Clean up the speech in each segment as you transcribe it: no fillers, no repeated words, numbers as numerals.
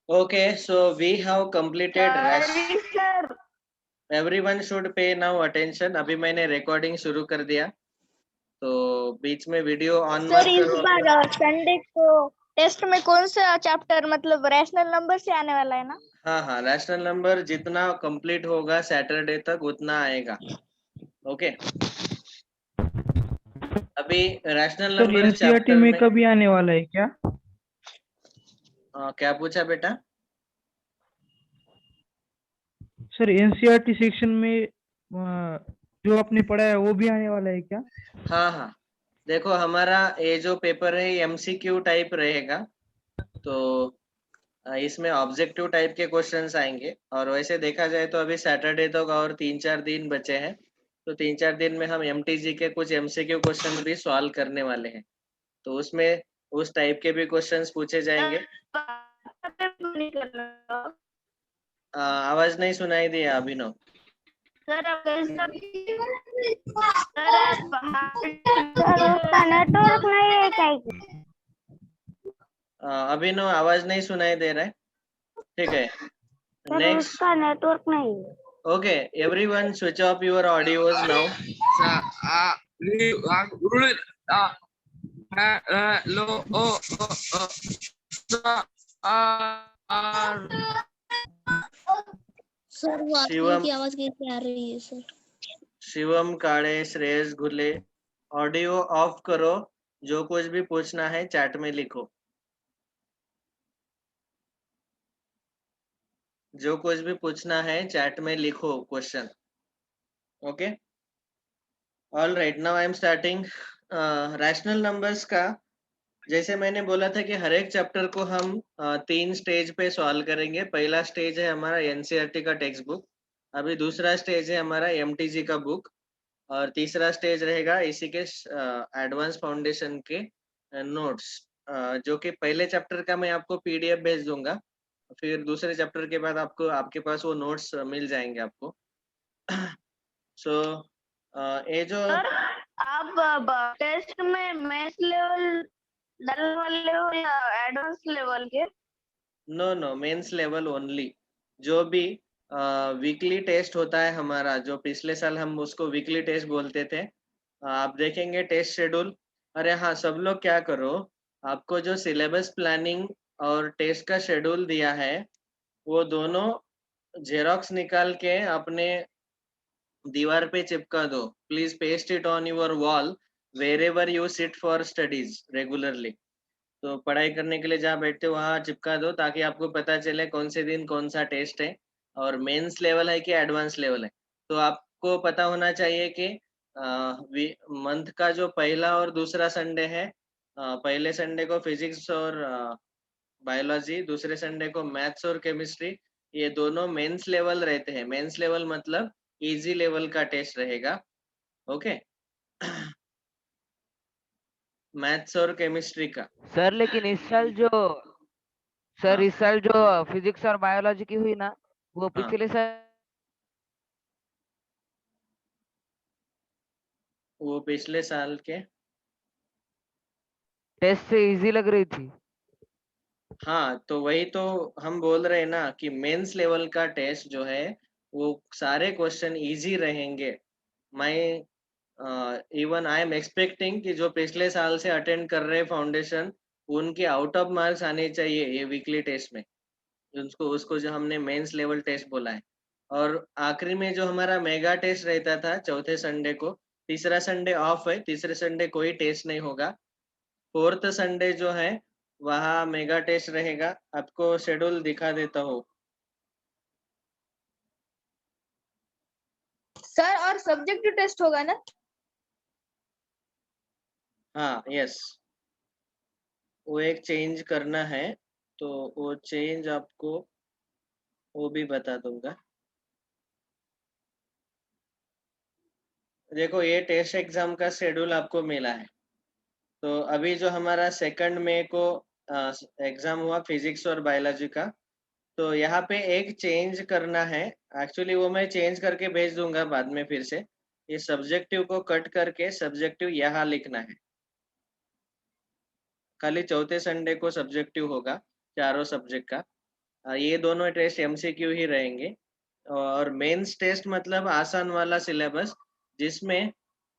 Okay, so we have completed Sorry, sir. everyone should pay now attention. अभी मैंने recording शुरू कर दिया, तो बीच में वीडियो ऑन सर मत इस करो। बार संडे को टेस्ट में कौन सा चैप्टर मतलब रैशनल नंबर से आने वाला है ना? हाँ, रैशनल नंबर जितना कंप्लीट होगा सैटरडे तक उतना आएगा। ओके, अभी rational sir number NCERT chapter में में कभी आने वाला है क्या? क्या पूछा बेटा? सर एनसीईआरटी सेक्शन में जो आपने पढ़ा है वो भी आने वाला है क्या? हाँ, देखो हमारा ये जो पेपर है एमसीक्यू टाइप रहेगा, तो इसमें ऑब्जेक्टिव टाइप के क्वेश्चंस आएंगे। और वैसे देखा जाए तो अभी सैटरडे तक और 3-4 दिन बचे हैं, तो 3-4 दिन में हम एमटीजी के कुछ एमसीक्यू क्वेश्चन भी सॉल्व करने वाले हैं, तो उसमें उस टाइप के भी क्वेश्चंस पूछे जाएंगे। आवाज नहीं सुनाई दिया अभिनव। सर उसका नेटवर्क नहीं है क्या? अभिनव आवाज नहीं सुनाई दे रहा है, ठीक है। सर नेक्स्ट, उसका नेटवर्क नहीं है। Okay, everyone switch off your audios now. Sir वो आदमी शिवम की आवाज कैसे आ रही है सर? शिवम काड़े, श्रेयस घुले, ऑडियो ऑफ करो। जो कुछ भी पूछना है चैट में लिखो। जो कुछ भी पूछना है चैट में लिखो question. Okay, all right, now I am starting rational numbers का। जैसे मैंने बोला था कि हर एक चैप्टर को हम 3 स्टेज पे सॉल्व करेंगे। पहला स्टेज है हमारा एनसीईआरटी का टेक्स्ट बुक, अभी दूसरा स्टेज है हमारा एमटीजी का बुक, और तीसरा स्टेज रहेगा इसी के एडवांस फाउंडेशन के नोट्स, जो कि पहले चैप्टर का मैं आपको पीडीएफ भेज दूंगा, फिर दूसरे चैप्टर के बाद आपको आपके पास वो नोट्स मिल जाएंगे आपको। सो ये जो सर आप टेस्ट में मैथ्स लेवल डल वाले हो या एडवांस लेवल के? No mains level only. जो भी वीकली टेस्ट होता है हमारा, जो पिछले साल हम उसको वीकली टेस्ट बोलते थे, आप देखेंगे टेस्ट शेड्यूल। अरे हाँ, सब लोग क्या करो, आपको जो सिलेबस प्लानिंग और टेस्ट का शेड्यूल दिया है वो दोनों जेरोक्स निकाल के अपने दीवार पे चिपका दो। Please paste it on your wall wherever you sit for studies regularly. तो पढ़ाई करने के लिए जहाँ बैठते हो वहाँ चिपका दो, ताकि आपको पता चले कौन से दिन कौन सा टेस्ट है और मेंस लेवल है कि एडवांस लेवल है। तो आपको पता होना चाहिए कि मंथ का जो पहला और दूसरा संडे है, पहले संडे को फिजिक्स और बायोलॉजी, दूसरे संडे को मैथ्स और केमिस्ट्री, ये दोनों मेंस लेवल रहते हैं। मेंस लेवल मतलब इजी लेवल का टेस्ट रहेगा। ओके, मैथ्स और केमिस्ट्री का। सर लेकिन इस साल जो फिजिक्स और बायोलॉजी की हुई ना, वो हाँ, पिछले साल वो पिछले साल के टेस्ट से इजी लग रही थी। हाँ, तो वही तो हम बोल रहे हैं ना कि मेंस लेवल का टेस्ट जो है वो सारे क्वेश्चन इजी रहेंगे। मैं इवन आई एम एक्सपेक्टिंग कि जो पिछले साल से अटेंड कर रहे फाउंडेशन, उनके आउट ऑफ मार्क्स आने चाहिए ये वीकली टेस्ट में, उसको उसको जो हमने मेंस लेवल टेस्ट बोला है। और आखिरी में जो हमारा मेगा टेस्ट रहता था चौथे संडे को, तीसरा संडे ऑफ है, तीसरे संडे कोई टेस्ट नहीं होगा। फोर्थ संडे जो है वहाँ मेगा टेस्ट रहेगा। आपको शेड्यूल दिखा देता हूँ। सर और सब्जेक्टिव टेस्ट होगा ना? हाँ, यस, वो एक चेंज करना है, तो वो चेंज आपको वो भी बता दूंगा। देखो, ये टेस्ट एग्जाम का शेड्यूल आपको मिला है। तो अभी जो हमारा 2 मई को एग्जाम हुआ फिजिक्स और बायोलॉजी का, तो यहाँ पे एक चेंज करना है। एक्चुअली वो मैं चेंज करके भेज दूंगा बाद में फिर से। ये सब्जेक्टिव को कट करके सब्जेक्टिव यहाँ लिखना है। खाली चौथे संडे को सब्जेक्टिव होगा चारों सब्जेक्ट का। ये दोनों टेस्ट एमसीक्यू ही रहेंगे। और मेंस टेस्ट मतलब आसान वाला सिलेबस, जिसमें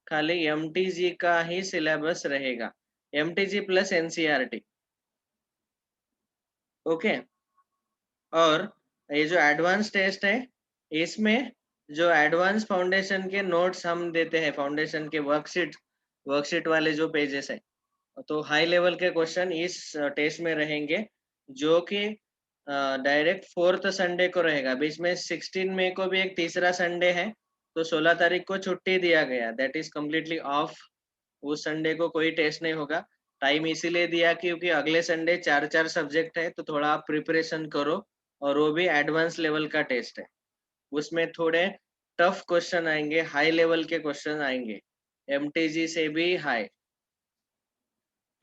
खाली एमटीजी का ही सिलेबस रहेगा, एमटीजी प्लस एनसीईआरटी। ओके। और ये जो एडवांस टेस्ट है, इसमें जो एडवांस फाउंडेशन के नोट्स हम देते हैं, फाउंडेशन के वर्कशीट वाले जो पेजेस है, तो हाई लेवल के क्वेश्चन इस टेस्ट में रहेंगे, जो कि डायरेक्ट 4th संडे को रहेगा। बीच में 16 मई को भी एक तीसरा संडे है, तो 16 तारीख को छुट्टी दिया गया, दैट इज कम्प्लीटली ऑफ। उस संडे को कोई टेस्ट नहीं होगा। टाइम इसीलिए दिया क्योंकि अगले संडे 4 सब्जेक्ट है, तो थोड़ा आप प्रिपरेशन करो, और वो भी एडवांस लेवल का टेस्ट है। उसमें थोड़े टफ क्वेश्चन आएंगे, हाई लेवल के क्वेश्चन आएंगे, एमटीजी से भी हाई।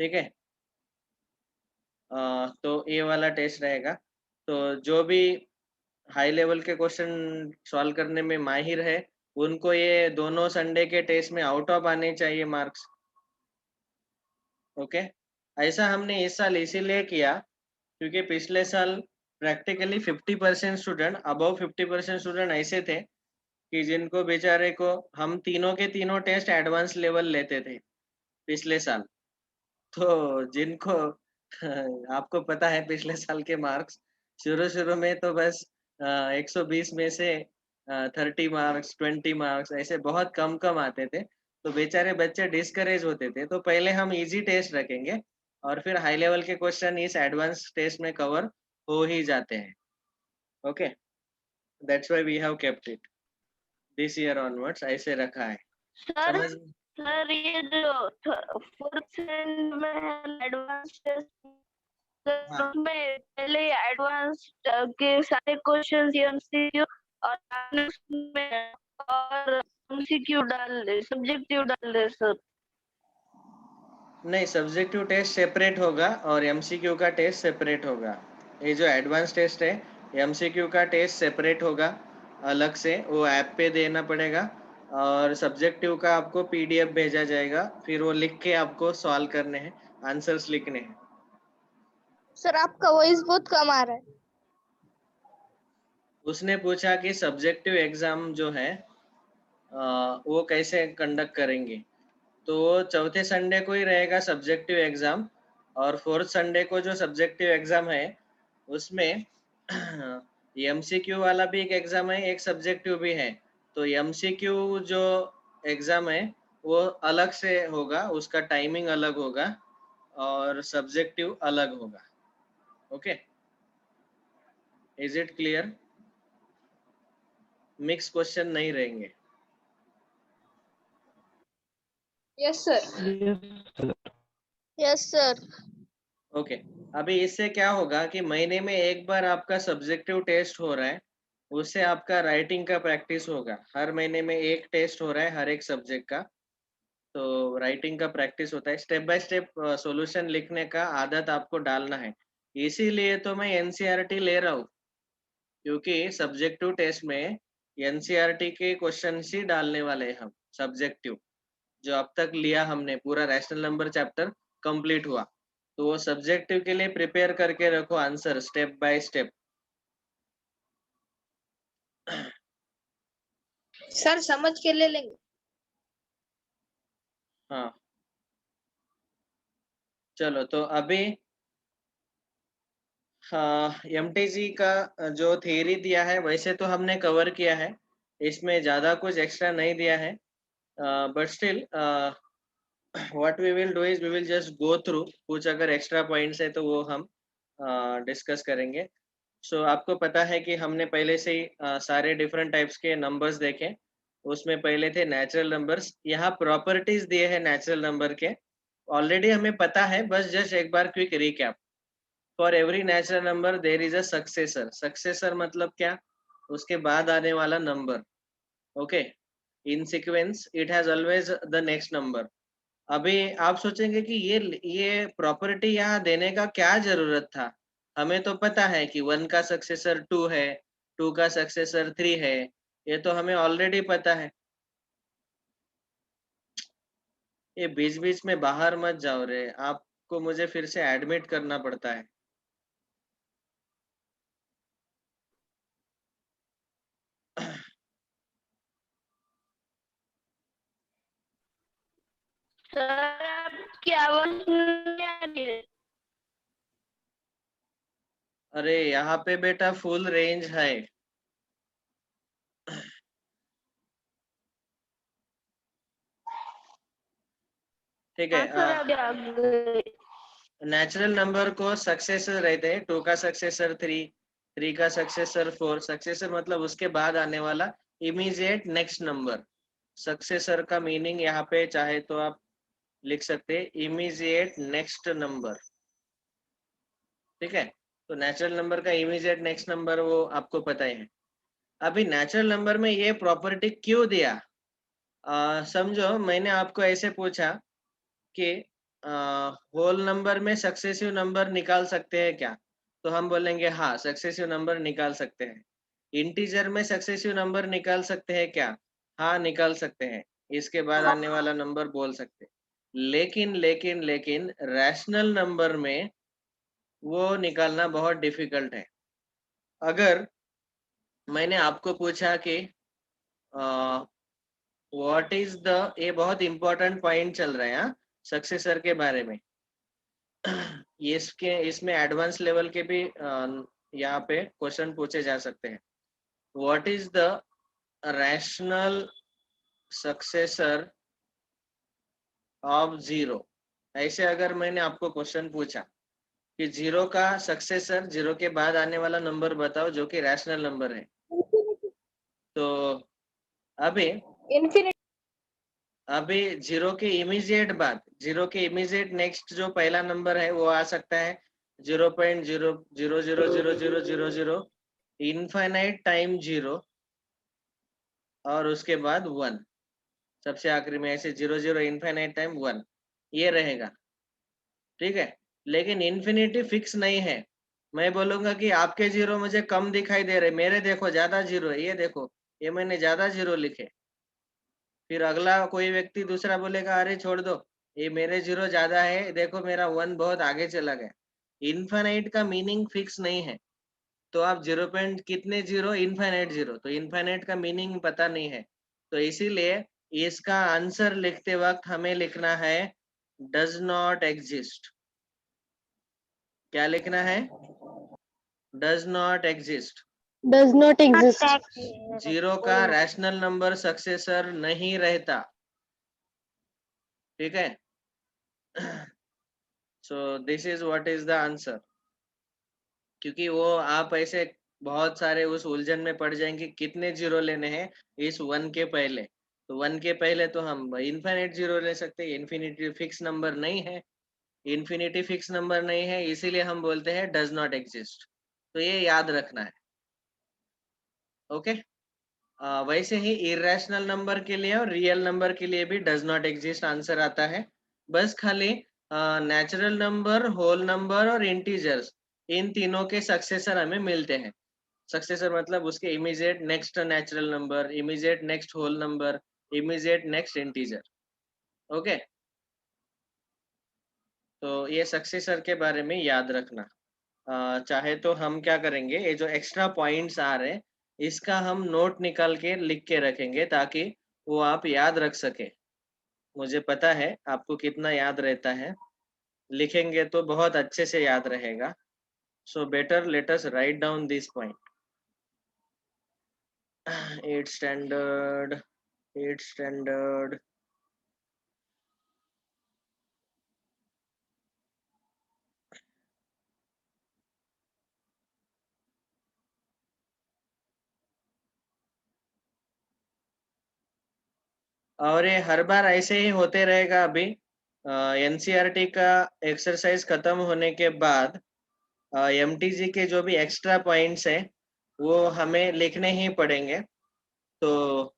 ठीक है। तो ये वाला टेस्ट रहेगा। तो जो भी हाई लेवल के क्वेश्चन सॉल्व करने में माहिर है, उनको ये दोनों संडे के टेस्ट में आउट ऑफ आने चाहिए मार्क्स। ओके। ऐसा हमने इस साल इसीलिए किया क्योंकि पिछले साल प्रैक्टिकली 50% स्टूडेंट, अबव 50% स्टूडेंट ऐसे थे कि जिनको बेचारे को हम तीनों के तीनों टेस्ट एडवांस लेवल लेते थे पिछले साल। तो जिनको आपको पता है पिछले साल के मार्क्स, शुरू में तो बस 120 में से 30 मार्क्स, 20 मार्क्स, ऐसे बहुत कम आते थे। तो बेचारे बच्चे डिस्करेज होते थे। तो पहले हम इजी टेस्ट रखेंगे, और फिर हाई लेवल के क्वेश्चन इस एडवांस टेस्ट में कवर हो ही जाते हैं। Okay, that's why we have kept it this year onwards, ऐसे रखा है। सर समझ? सर ये जो 4th में है एडवांस टेस्ट, हाँ। उसमें पहले एडवांस के सारे क्वेश्चंस एमसीक्यू और में और एमसीक्यू डाल दे, सब्जेक्टिव डाल दे सर। नहीं, सब्जेक्टिव टेस्ट सेपरेट होगा और एमसीक्यू का टेस्ट सेपरेट होगा। ये जो एडवांस टेस्ट है, एमसीक्यू का टेस्ट सेपरेट होगा अलग से, वो ऐप पे देना पड़ेगा, और सब्जेक्टिव का आपको पीडीएफ भेजा जाएगा, फिर वो लिख के आपको सॉल्व करने हैं, आंसर्स लिखने हैं। सर आपका वॉइस बहुत कम आ रहा है। उसने पूछा कि सब्जेक्टिव एग्जाम जो है वो कैसे कंडक्ट करेंगे। तो चौथे संडे को ही रहेगा सब्जेक्टिव एग्जाम, और 4th संडे को जो सब्जेक्टिव एग्जाम है, उसमें एमसीक्यू वाला भी एक एग्जाम है, एक सब्जेक्टिव भी है। तो एमसीक्यू जो एग्जाम है वो अलग से होगा, उसका टाइमिंग अलग होगा, और सब्जेक्टिव अलग होगा। Okay, is it clear? Mix question नहीं रहेंगे। Yes sir. Yes sir. Okay. अभी इससे क्या होगा कि महीने में एक बार आपका सब्जेक्टिव टेस्ट हो रहा है, उससे आपका राइटिंग का प्रैक्टिस होगा। हर महीने में एक टेस्ट हो रहा है हर एक सब्जेक्ट का, तो राइटिंग का प्रैक्टिस होता है। स्टेप बाय स्टेप सॉल्यूशन लिखने का आदत आपको डालना है। इसीलिए तो मैं एनसीईआरटी ले रहा हूँ, क्योंकि सब्जेक्टिव टेस्ट में एनसीईआरटी के क्वेश्चन ही डालने वाले हैं हम। सब्जेक्टिव जो अब तक लिया हमने, पूरा रैशनल नंबर चैप्टर कंप्लीट हुआ, तो वो सब्जेक्टिव के लिए प्रिपेयर करके रखो answer step by step. Sir समझ के ले लेंगे। हाँ, चलो तो अभी हाँ, एमटीजी का जो थियरी दिया है वैसे तो हमने कवर किया है, इसमें ज़्यादा कुछ एक्स्ट्रा नहीं दिया है, but still what we will do is we will just go through, कुछ अगर एक्स्ट्रा पॉइंट्स है तो वो हम डिस्कस करेंगे। सो आपको पता है कि हमने पहले से ही सारे डिफरेंट टाइप्स के नंबर्स देखे। उसमें पहले थे नेचुरल नंबर्स, यहाँ प्रॉपर्टीज दिए हैं नेचुरल नंबर के, ऑलरेडी हमें पता है, बस जस्ट एक बार quick recap. For every natural number there is a successor. Successor मतलब क्या? उसके बाद आने वाला number. Okay, in sequence it has always the next number. अभी आप सोचेंगे कि ये प्रॉपर्टी यहाँ देने का क्या जरूरत था? हमें तो पता है कि 1 का सक्सेसर 2 है, 2 का सक्सेसर 3 है, ये तो हमें ऑलरेडी पता है। ये बीच बीच में बाहर मत जाओ रे आप, को मुझे फिर से एडमिट करना पड़ता है। सर आपकी आवाज नहीं आ रही है। अरे यहाँ पे बेटा फुल रेंज है। ठीक हाँ है। सर अभी आ गए। नेचुरल नंबर को सक्सेसर रहते हैं, 2 का सक्सेसर 3, 3 का सक्सेसर 4। सक्सेसर मतलब उसके बाद आने वाला इमीडिएट नेक्स्ट नंबर। सक्सेसर का मीनिंग यहाँ पे चाहे तो आप लिख सकते हैं इमीडिएट नेक्स्ट नंबर। ठीक है, तो नेचुरल नंबर का इमीडिएट नेक्स्ट नंबर वो आपको पता ही है। अभी नेचुरल नंबर में ये प्रॉपर्टी क्यों दिया? समझो मैंने आपको ऐसे पूछा कि होल नंबर में सक्सेसिव नंबर निकाल सकते हैं क्या, तो हम बोलेंगे हाँ सक्सेसिव नंबर निकाल सकते हैं। इंटीजर में सक्सेसिव नंबर निकाल सकते हैं क्या? हाँ निकाल सकते हैं, इसके बाद आने वाला नंबर बोल सकते हैं। लेकिन लेकिन लेकिन रैशनल नंबर में वो निकालना बहुत डिफिकल्ट है। अगर मैंने आपको पूछा कि व्हाट इज द, ये बहुत इंपॉर्टेंट पॉइंट चल रहे हैं सक्सेसर के बारे में। इसमें एडवांस लेवल के भी यहाँ पे क्वेश्चन पूछे जा सकते हैं। What is the rational successor of zero? ऐसे अगर मैंने आपको क्वेश्चन पूछा कि जीरो का सक्सेसर, जीरो के बाद आने वाला नंबर बताओ जो कि रैशनल नंबर है, तो अभी इन्फिनिटी। अभी जीरो के इमीडिएट बाद, जीरो के इमीडिएट नेक्स्ट जो पहला नंबर है वो आ सकता है 0.0000000, इनफाइनाइट टाइम जीरो, और उसके बाद 1 सबसे आखिरी में, ऐसे 00 इनफाइनाइट टाइम 1 ये रहेगा। ठीक है, लेकिन इन्फिनिटी फिक्स नहीं है। मैं बोलूंगा कि आपके जीरो मुझे कम दिखाई दे रहे, मेरे देखो ज्यादा जीरो है, ये देखो ये मैंने ज्यादा जीरो लिखे। फिर अगला कोई व्यक्ति दूसरा बोलेगा अरे छोड़ दो, ये मेरे जीरो ज्यादा है, देखो मेरा 1 बहुत आगे चला गया। इनफाइनाइट का मीनिंग फिक्स नहीं है, तो आप 0 पॉइंट कितने जीरो, इनफाइनाइट जीरो, तो इनफाइनाइट का मीनिंग पता नहीं है। तो इसीलिए इसका आंसर लिखते वक्त हमें लिखना है डज नॉट एग्जिस्ट। क्या लिखना है? Does not exist. Does not exist. Zero का रैशनल नंबर सक्सेसर नहीं रहता। ठीक है, so this is what is the answer. क्योंकि वो आप ऐसे बहुत सारे उस उलझन में पड़ जाएंगे कितने जीरो लेने हैं इस 1 के पहले, तो 1 के पहले तो हम इनफिनिट जीरो ले सकते हैं, इन्फिनिटी फिक्स नंबर नहीं है। इन्फिनिटी फिक्स नंबर नहीं है, इसीलिए हम बोलते हैं डज नॉट एग्जिस्ट। तो ये याद रखना है। ओके, वैसे ही इरेशनल नंबर के लिए और रियल नंबर के लिए भी डज नॉट एग्जिस्ट आंसर आता है। बस खाली नेचुरल नंबर, होल नंबर और इंटीजर्स, इन तीनों के सक्सेसर हमें मिलते हैं। सक्सेसर मतलब उसके immediate next natural number, immediate next whole number, immediate next integer. Okay, तो ये सक्सेसर के बारे में याद रखना। चाहे तो हम क्या करेंगे, ये जो एक्स्ट्रा पॉइंट्स आ रहे हैं इसका हम नोट निकाल के लिख के रखेंगे ताकि वो आप याद रख सके। मुझे पता है आपको कितना याद रहता है, लिखेंगे तो बहुत अच्छे से याद रहेगा। So better let us write down this point. 8th standard, 8th standard. और ये हर बार ऐसे ही होते रहेगा। अभी एनसीईआरटी का एक्सरसाइज खत्म होने के बाद एमटीजी के जो भी एक्स्ट्रा पॉइंट्स है वो हमें लिखने ही पड़ेंगे। तो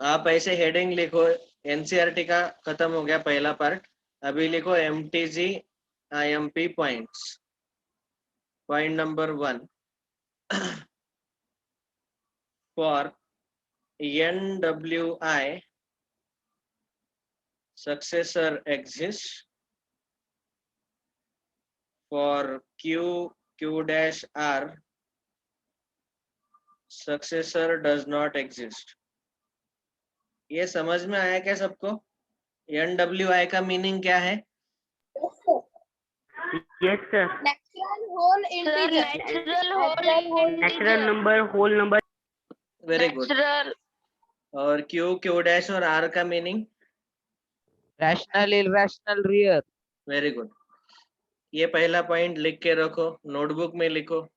आप ऐसे हेडिंग लिखो, एनसीईआरटी का खत्म हो गया पहला पार्ट, अभी लिखो MTG IMP points. Point number 1, for NWI successor exists for Q dash R, successor does not exist. ये समझ में आया क्या सबको? NWI का मीनिंग क्या है? Yes, sir. Natural whole Sir, integer. natural whole Natural integer. number, whole number. Very good. Natural. और Q डैश और R का meaning? Rational, irrational, real. Very good. ये पहला पॉइंट लिख के रखो, नोटबुक में लिखो.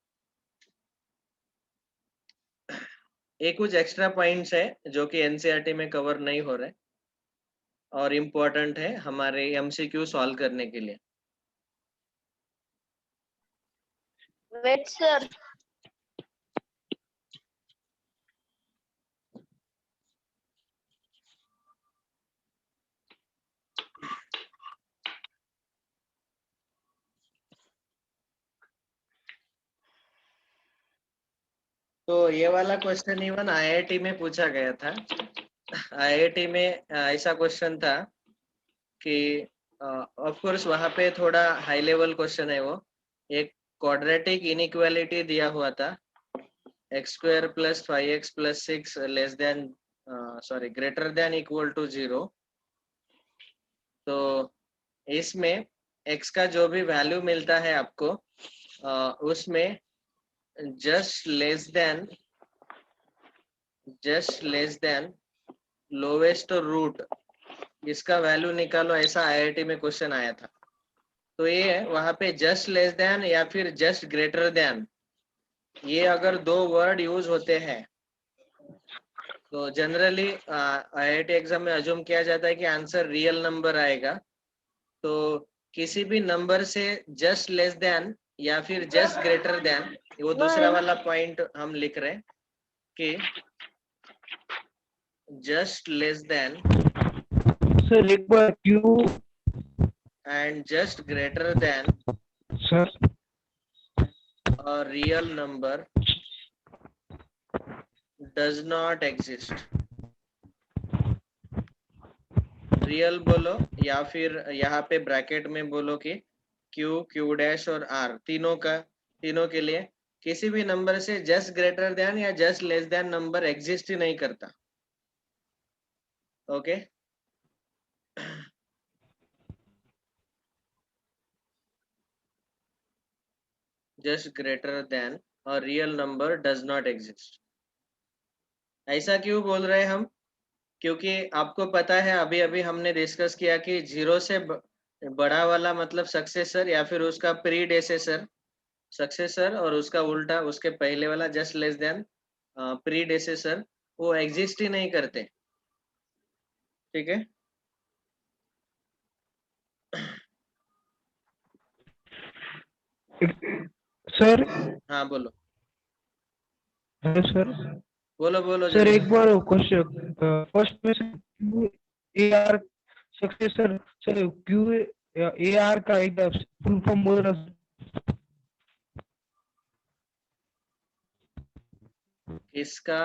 ये कुछ एक्स्ट्रा पॉइंट्स है जो कि एनसीईआरटी में कवर नहीं हो रहे और इम्पोर्टेंट है हमारे एमसीक्यू सॉल्व करने के लिए. Wait, sir. तो ये वाला क्वेश्चन इवन आईआईटी में पूछा गया था. आईआईटी में ऐसा क्वेश्चन था कि ऑफ कोर्स वहां पे थोड़ा हाई लेवल क्वेश्चन है वो. एक क्वाड्रेटिक इनइक्वालिटी दिया हुआ था, x² + 5x + 6 less than greater than equal to 0. तो इसमें x का जो भी वैल्यू मिलता है आपको उसमें just less than lowest root इसका वैल्यू निकालो, ऐसा आईआईटी में क्वेश्चन आया था. तो ये वहां पे जस्ट लेस देन या फिर जस्ट ग्रेटर देन, ये अगर दो वर्ड यूज होते हैं तो जनरली आईआईटी एग्जाम में अज्यूम किया जाता है कि आंसर रियल नंबर आएगा. तो किसी भी नंबर से जस्ट लेस देन या फिर जस्ट ग्रेटर देन, वो दूसरा वाला पॉइंट हम लिख रहे हैं कि जस्ट लेस देन सर एक बार Q and just greater than sir a real number does not exist. Real बोलो या फिर यहाँ पे ब्रैकेट में बोलो कि Q डैश और R तीनों के लिए किसी भी नंबर से जस्ट ग्रेटर देन या just less than number exist ही नहीं करता. Okay just greater than a real number does not exist. ऐसा क्यों बोल रहे हैं हम? क्योंकि आपको पता है अभी अभी हमने डिस्कस किया कि 0 से बड़ा वाला मतलब सक्सेसर या फिर उसका प्रीडेसेसर, सक्सेसर और उसका उल्टा उसके पहले वाला जस्ट लेस देन प्रीडेसेसर, वो एग्जिस्ट ही नहीं करते. ठीक है. सर हाँ बोलो हेलो सर बोलो सर जल्दी. एक बार क्वेश्चन फर्स्ट में Q A R successor sir Q A R का एक फुल फॉर्म बोल रहा इसका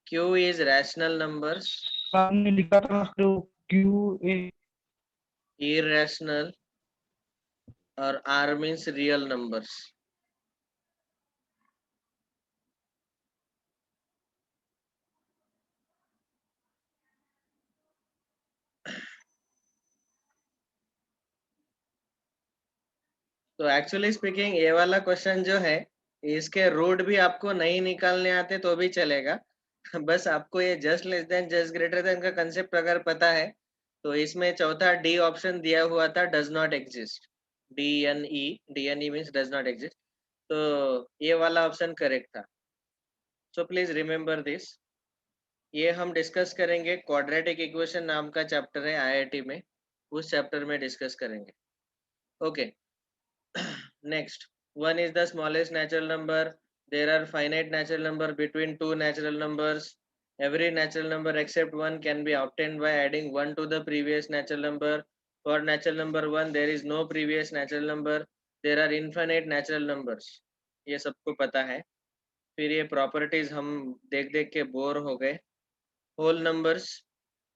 Q is rational numbers, आपने लिखा था सर क्यू ए irrational और R means real numbers. तो एक्चुअली स्पीकिंग ये वाला क्वेश्चन जो है इसके रूट भी आपको नहीं निकालने आते तो भी चलेगा. बस आपको ये just less then just greater then का कंसेप्ट अगर पता है तो इसमें चौथा डी ऑप्शन दिया हुआ था does not exist. DNE means does not exist. तो ये वाला ऑप्शन करेक्ट था. So please remember this. ये हम डिस्कस करेंगे, क्वाड्रेटिक इक्वेशन नाम का चैप्टर है आईआईटी में, उस चैप्टर में डिस्कस करेंगे. Okay next one is the smallest natural number. There are finite natural number between two natural numbers. Every natural number except one can be obtained by adding one to the previous natural number. For natural number one there is no previous natural number. There are infinite natural numbers. ये सबको पता है. फिर ये properties हम देख देख के बोर हो गए. होल नंबर्स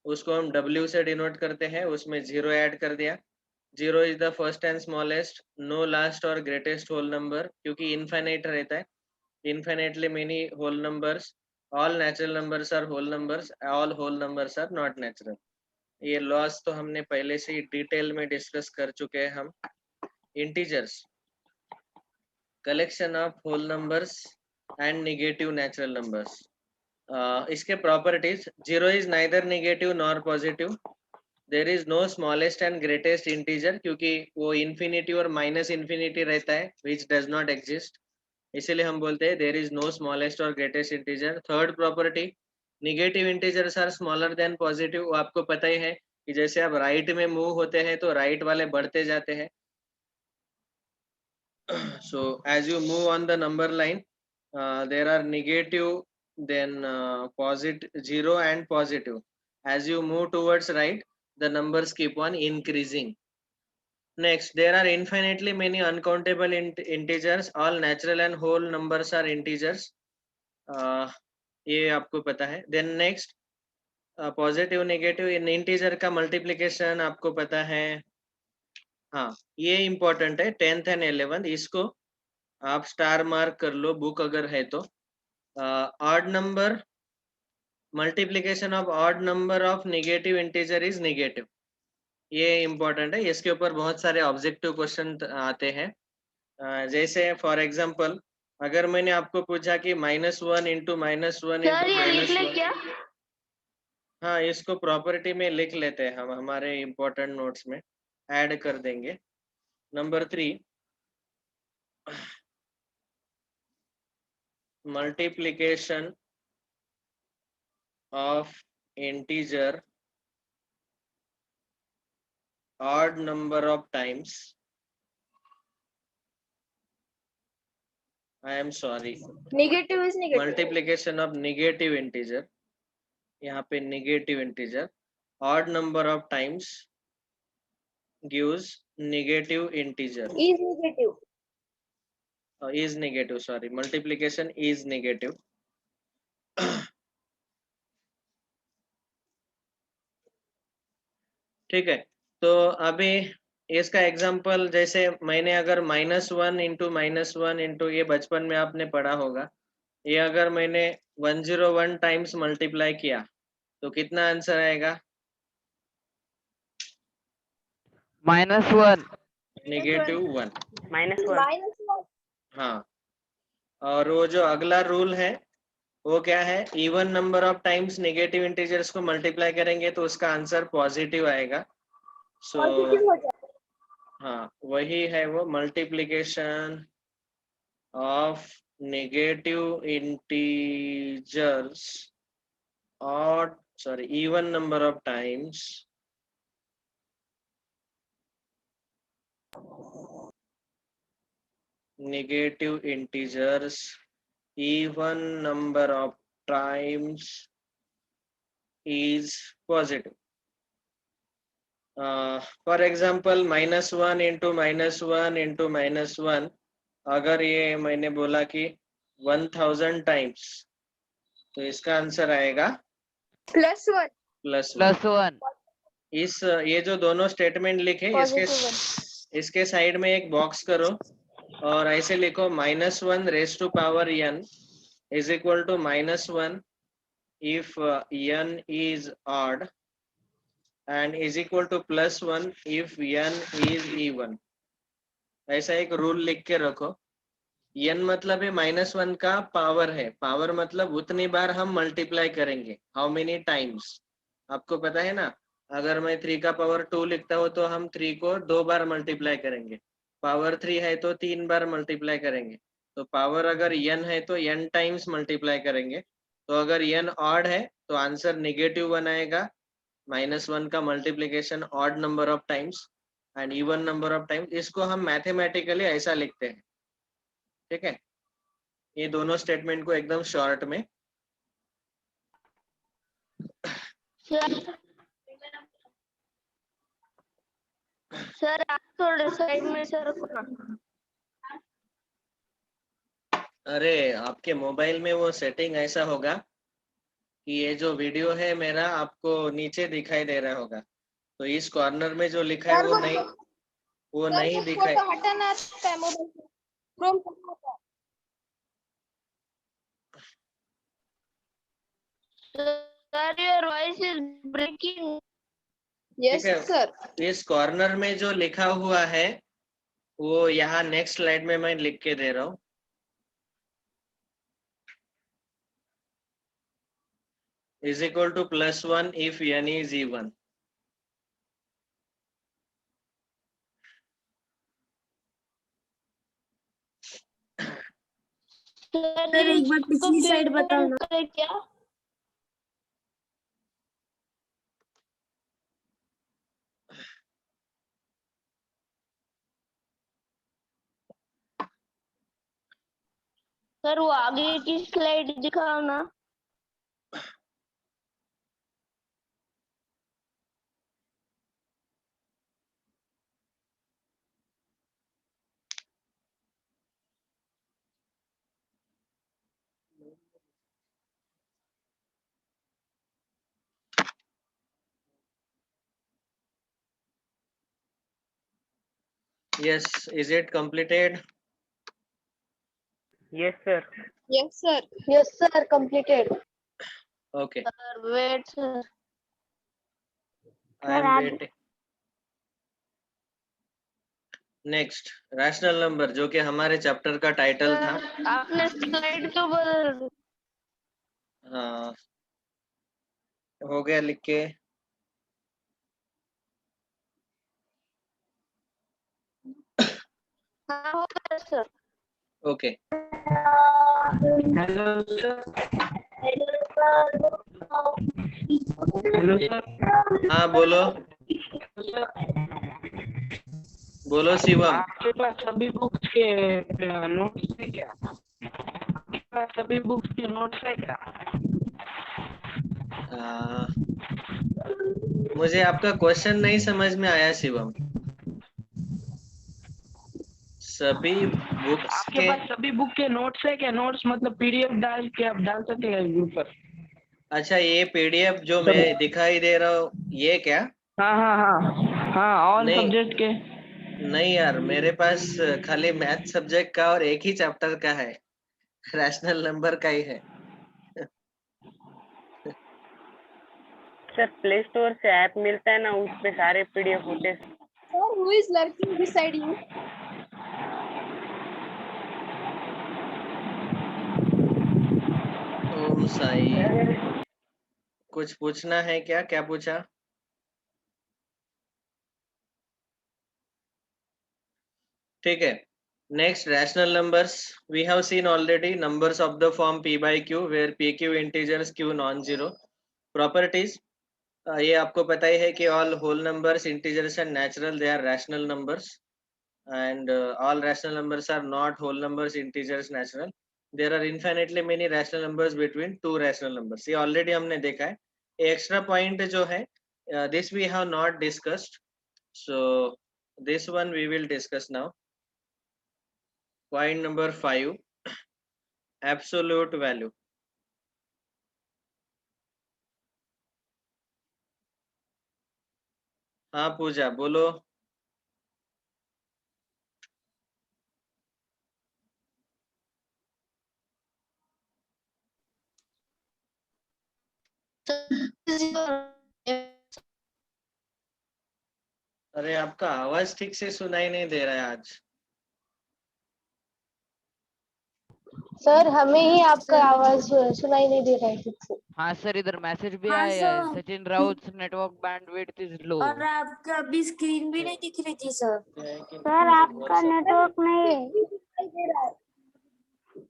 उसको हम W से डिनोट करते हैं, उसमें 0 ऐड कर दिया. 0 is the first and smallest, no last और ग्रेटेस्ट होल नंबर, क्योंकि इनफाइनाइट रहता है, infinitely many whole numbers, all natural numbers are whole numbers, all whole numbers are not natural. ये लॉस तो हमने पहले से ही डिटेल में डिस्कस कर चुके हैं हम. Integers, collection of whole numbers and negative natural numbers. इसके properties, 0 is neither negative nor positive, there is no smallest and greatest integer, क्योंकि वो इन्फिनिटी और माइनस इन्फिनिटी रहता है, विच डज नॉट एग्जिस्ट, इसीलिए हम बोलते हैं देर इज नो स्मॉलेस्ट और greatest integer. Third property, negative integers are smaller than positive. वो आपको पता ही है कि जैसे आप राइट में मूव होते हैं तो राइट वाले बढ़ते जाते हैं. So as you move on the number line, there are negative, then positive, 0 and positive. As you move towards right, the numbers keep on increasing. Next, there are infinitely many uncountable integers. All natural and whole numbers are integers. ये आपको पता है. Then next, positive negative इन integer का multiplication आपको पता है. हाँ, ये इम्पोर्टेंट है 10th एंड 11th, इसको आप स्टार मार्क कर लो बुक अगर है तो. Odd number, multiplication of odd number of negative integer is negative. ये इम्पोर्टेंट है, इसके ऊपर बहुत सारे ऑब्जेक्टिव क्वेश्चन आते हैं. जैसे फॉर एग्जाम्पल, अगर मैंने आपको पूछा कि -1 इंटू -1 सर इंटू ये लिख ले -1. क्या? हाँ, इसको प्रॉपर्टी में लिख लेते हैं हम, हमारे इम्पोर्टेंट नोट्स में ऐड कर देंगे. Number 3, multiplication of integer odd number of times. I am sorry. Negative is negative. Multiplication of negative integer. यहाँ पे negative integer odd number of times gives negative integer. Is negative. Is negative. Sorry, multiplication is negative. ठीक है. तो अभी इसका example, जैसे मैंने अगर -1 इंटू -1 इंटू, ये बचपन में आपने पढ़ा होगा, ये अगर मैंने 101 टाइम्स मल्टीप्लाई किया तो कितना आंसर आएगा? -1. -1. -1. हाँ, और वो जो अगला रूल है वो क्या है? Even number of times negative integers को मल्टीप्लाई करेंगे तो उसका आंसर पॉजिटिव आएगा. सो हाँ, वही है वो, मल्टीप्लिकेशन ऑफ नेगेटिव इंटीजर्स और even number of times negative integers even number of times is positive. For example, -1 into -1 into -1, अगर ये मैंने बोला कि 1000 टाइम्स, तो इसका आंसर आएगा +1. +1. इस ये जो दोनों स्टेटमेंट लिखे, इसके साइड में एक बॉक्स करो और ऐसे लिखो -1 raised to power n is equal to -1 if n is odd and is equal to +1 if n is even. ऐसा एक रूल लिख के रखो. n मतलब है -1 का पावर है, पावर मतलब उतनी बार हम मल्टीप्लाई करेंगे, हाउ मेनी टाइम्स. आपको पता है ना, अगर मैं 3 का पावर 2 लिखता हूँ तो हम 3 को 2 बार मल्टीप्लाई करेंगे. पावर 3 है तो 3 बार मल्टीप्लाई करेंगे. तो पावर अगर n है तो n टाइम्स मल्टीप्लाई करेंगे. तो अगर n ऑड है तो आंसर -1 आएगा. -1 का multiplication odd number of times and even number of times. इसको हम मैथमेटिकली ऐसा लिखते हैं. ठीक है, ये दोनों स्टेटमेंट को एकदम शॉर्ट में. सर आप थोड़े साइड में सर रखो ना. अरे, आपके मोबाइल में वो सेटिंग ऐसा होगा कि ये जो वीडियो है मेरा आपको नीचे दिखाई दे रहा होगा, तो इस कॉर्नर में जो लिखा है वो नहीं, वो सर नहीं वो दिखाई। फोटो हटाना आता है मोबाइल से, क्रोम करना आता है। Sir, your voice is breaking. ठीक यस है, सर। इस कॉर्नर में जो लिखा हुआ है वो यहाँ नेक्स्ट स्लाइड में मैं लिख के दे रहा हूँ। Is equal to +1 if n is even। Sir एक बार इसको पिछली साइड बताओ ना। करे क्या? सर वो आगे की स्लाइड दिखाओ ना। Yes, is it completed? Yes, sir. Yes sir. Yes sir, completed. Okay, sir wait sir. I am waiting. Next rational number, जो कि हमारे चैप्टर का टाइटल था। सर आपने स्लाइड क्यों बदल? हाँ, हो गया लिख के। हाँ हो गया sir. Okay, hello sir. Hello sir. हाँ बोलो बोलो शिवम। आपके पास सभी बुक्स के नोट्स है क्या? आपके पास सभी बुक्स के नोट्स है क्या? मुझे आपका क्वेश्चन नहीं समझ में आया शिवम। सभी बुक्स आपके के? पास सभी बुक के नोट्स है क्या? नोट्स मतलब पीडीएफ डाल के आप डाल सकते हैं ग्रुप पर। अच्छा, ये पीडीएफ जो सब- मैं दिखाई दे रहा हूँ ये क्या? हाँ हाँ हाँ हाँ, ऑल नहीं सब्जेक्ट के। नहीं यार, मेरे पास खाली मैथ सब्जेक्ट का और एक ही चैप्टर का है, रैशनल नंबर का ही है। सर प्ले स्टोर से ऐप मिलता है ना, उस पे सारे पीडीएफ होते हैं। Sir who is lurking beside you? Om Sai, कुछ पूछना है क्या? क्या पूछा? ठीक है, next rational numbers. We have seen already numbers of the form p by q where pq integers q non-zero. Properties, ये आपको पता ही है कि all whole numbers, integers and natural, they are rational numbers, and all rational numbers are not whole numbers, integers, natural. There are infinitely many rational numbers between two rational numbers. ये already हमने देखा है। Extra point जो है, this we have not discussed, so this one we will discuss now. Point number 5, absolute value. हाँ पूजा बोलो। अरे आपका आवाज ठीक से सुनाई नहीं दे रहा है आज। सर हमें ही आपका आवाज सुनाई नहीं दे रहा है ठीक से। हाँ सर, इधर मैसेज भी हाँ आया है, sir. Sachin Raut network bandwidth is low. और आपका अभी स्क्रीन भी नहीं दिख रही थी सर। सर आपका नेटवर्क नहीं है। दिखाई दे रहा है।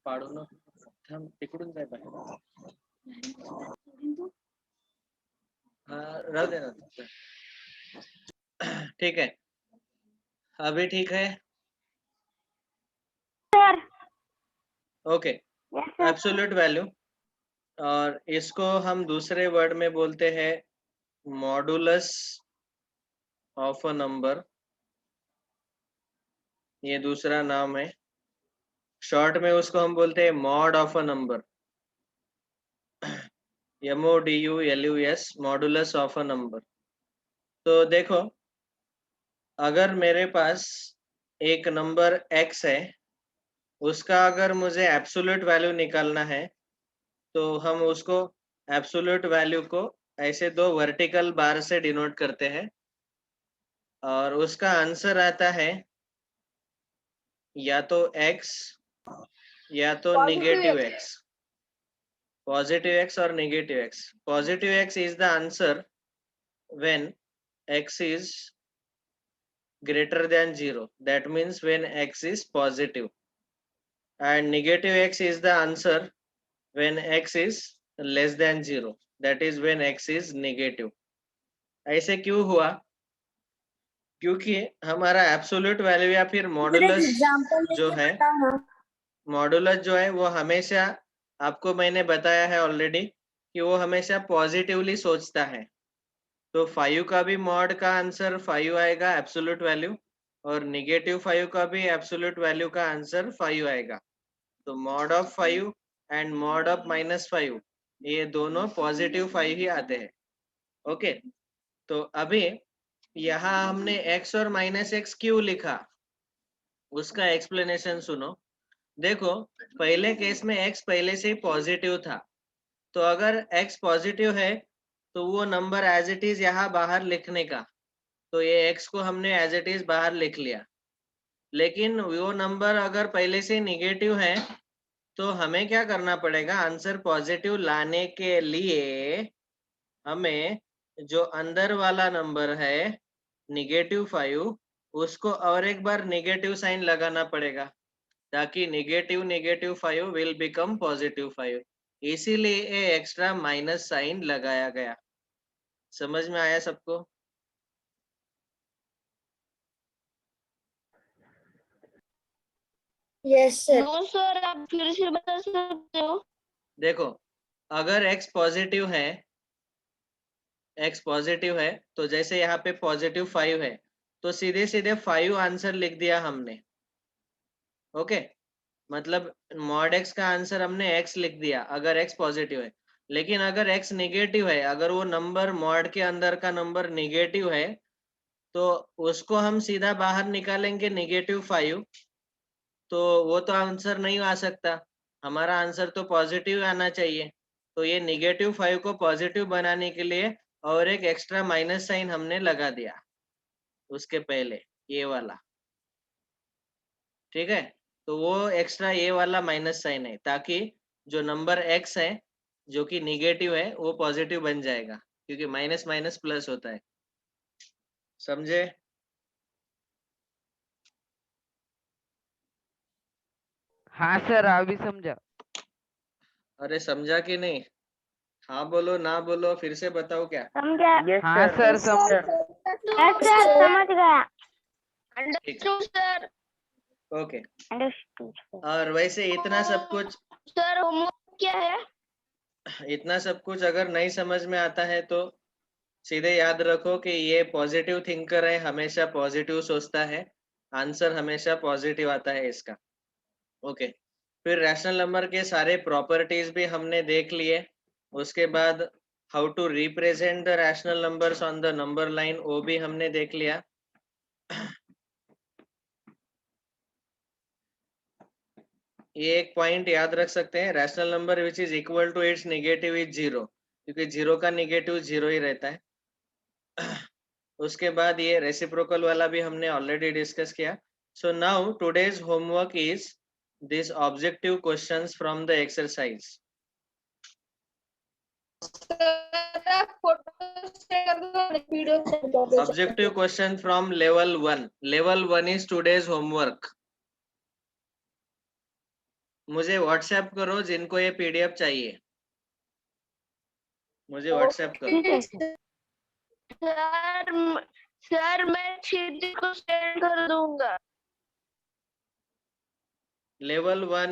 पाडू ना, थांब तिकडून जाय बाहेर। हाँ राहू दे ना। ठीक है, अभी ठीक है। सर ओके, एब्सोल्यूट वैल्यू, और इसको हम दूसरे वर्ड में बोलते हैं मॉडुलस ऑफ अ नंबर। ये दूसरा नाम है, शॉर्ट में उसको हम बोलते हैं mod of a number. MODULUS, modulus of a number. तो देखो, अगर मेरे पास एक नंबर x है, उसका अगर मुझे एब्सोल्यूट वैल्यू निकालना है, तो हम उसको एब्सोल्यूट वैल्यू को ऐसे दो वर्टिकल बार से डिनोट करते हैं और उसका आंसर आता है या तो x या तो नेगेटिव x, पॉजिटिव x और negative x. Positive x is the answer when x is greater than 0. That means when x is positive. And negative x is the answer when x is less than 0. That is when x is negative. ऐसे क्यों हुआ? क्योंकि हमारा absolute value या फिर modulus जो है, modulus जो है वो हमेशा, आपको मैंने बताया है ऑलरेडी कि वो हमेशा पॉजिटिवली सोचता है. तो 5 का भी मॉड का आंसर 5 आएगा एब्सोल्यूट वैल्यू, और नेगेटिव 5 का भी एब्सोल्यूट वैल्यू का आंसर 5 आएगा. तो mod of 5 and mod of -5 ये दोनों पॉजिटिव 5 ही आते हैं. ओके, तो अभी यहाँ हमने x और -x क्यों लिखा, उसका एक्सप्लेनेशन सुनो. देखो, पहले केस में x पहले से ही पॉजिटिव था, तो अगर x पॉजिटिव है तो वो नंबर एज इट इज यहाँ बाहर लिखने का, तो ये x को हमने एज इट इज बाहर लिख लिया. लेकिन वो नंबर अगर पहले से निगेटिव है तो हमें क्या करना पड़ेगा, आंसर पॉजिटिव लाने के लिए हमें जो अंदर वाला नंबर है -5, उसको और एक बार नेगेटिव साइन लगाना पड़ेगा, ताकि -5 विल बिकम +5. इसीलिए ये एक्स्ट्रा माइनस साइन लगाया गया. समझ में आया सबको? Yes sir. नो सर, आप फिर से बता सकते हो? देखो, अगर x पॉजिटिव है तो जैसे यहाँ पे +5 है, तो सीधे सीधे 5 आंसर लिख दिया हमने. ओके, मतलब मॉड x का आंसर हमने x लिख दिया अगर x पॉजिटिव है. लेकिन अगर x नेगेटिव है, अगर वो नंबर मॉड के अंदर का नंबर नेगेटिव है, तो उसको हम सीधा बाहर निकालेंगे -5, तो वो तो आंसर नहीं आ सकता. हमारा आंसर तो पॉजिटिव आना चाहिए. तो ये -5 को पॉजिटिव बनाने के लिए और एक एक्स्ट्रा माइनस साइन हमने लगा दिया उसके पहले, ये वाला. ठीक है, तो वो एक्स्ट्रा ये वाला माइनस साइन है, ताकि जो नंबर x है जो कि नेगेटिव है वो पॉजिटिव बन जाएगा, क्योंकि माइनस माइनस प्लस होता है. समझे? हाँ सर, अभी समझा. अरे समझा कि नहीं? हाँ बोलो, ना बोलो, फिर से बताओ क्या. समझा? यस हाँ सर। सर, समझा. सर समझ गया. ठीक है, अंडरस्टूड सर. ओके. अंडरस्टूड और वैसे इतना सब कुछ, सर. होमवर्क क्या है? इतना सब कुछ अगर नहीं समझ में आता है तो सीधे याद रखो कि ये पॉजिटिव थिंकर है, हमेशा पॉजिटिव सोचता है, आंसर हमेशा पॉजिटिव आता है इसका. ओके, फिर रैशनल नंबर के सारे प्रॉपर्टीज भी हमने देख लिए. उसके बाद how to represent the rational numbers on the number line, वो भी हमने देख लिया. ये एक पॉइंट याद रख सकते हैं, rational number which is equal to its negative is 0, क्योंकि 0 का नेगेटिव 0 ही रहता है. उसके बाद ये रेसिप्रोकल वाला भी हमने ऑलरेडी डिस्कस किया. So now today's homework is this objective questions from the exercise. Objective question from level 1. Level 1 is today's homework. मुझे व्हाट्सएप करो जिनको ये पीडीएफ चाहिए, मुझे व्हाट्सएप करो. सर मैं क्षिति को सेंड कर दूंगा. लेवल 1